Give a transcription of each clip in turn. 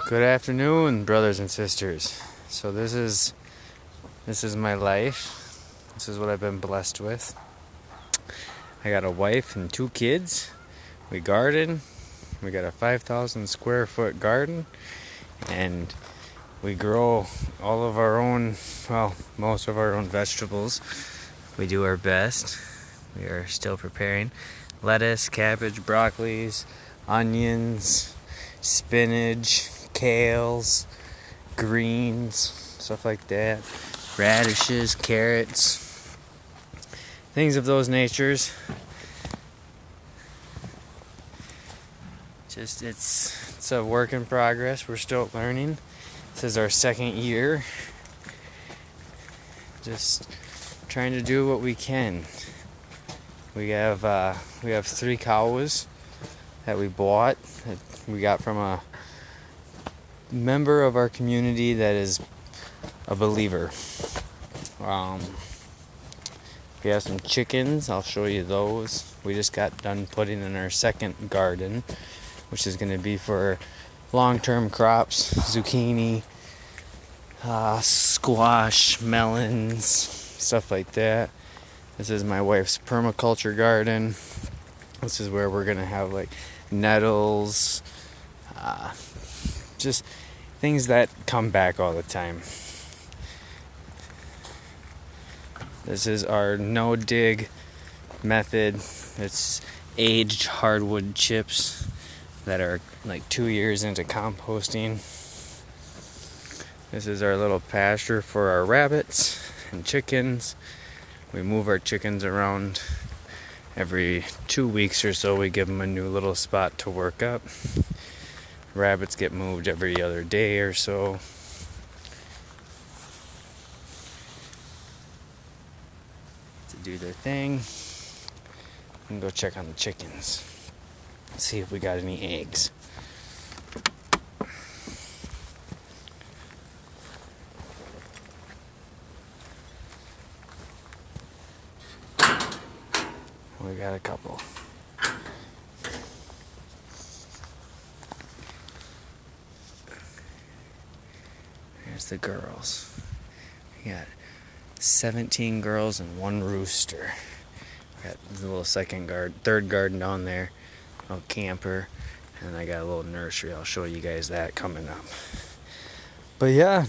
Good afternoon, brothers and sisters. So this is my life. This is what I've been blessed with. I got a wife and 2 kids. We garden. We got a 5,000 square foot garden, and we grow all of our own, most of our own vegetables. We do our best. We are still preparing lettuce, cabbage, broccolis, onions, spinach, kales, greens, stuff like that, radishes, carrots, things of those natures. It's a work in progress. We're still learning. This is our second year. Just trying to do what we can. We have 3 cows that we bought. That we got from a member of our community that is a believer. We have some chickens. I'll show you those. We just got done putting in our second garden, which is going to be for long-term crops, zucchini, squash, melons, stuff like that. This is my wife's permaculture garden. This is where we're going to have like nettles, just things that come back all the time. This is our no-dig method. It's aged hardwood chips that are like 2 years into composting. This is our little pasture for our rabbits and chickens. We move our chickens around every 2 weeks or so. We give them a new little spot to work up. Rabbits get moved every other day or so. To do their thing. And go check on the chickens. See if we got any eggs. We got a couple. There's the girls. We got 17 girls and 1 rooster. We got the little third garden down there, a little camper, and I got a little nursery. I'll show you guys that coming up. But yeah,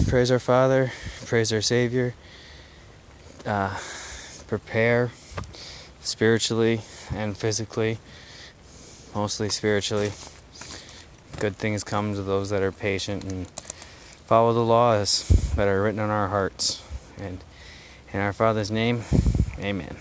praise our Father, praise our Savior. Prepare spiritually and physically, mostly spiritually. Good things come to those that are patient and follow the laws that are written on our hearts. And in our Father's name, amen.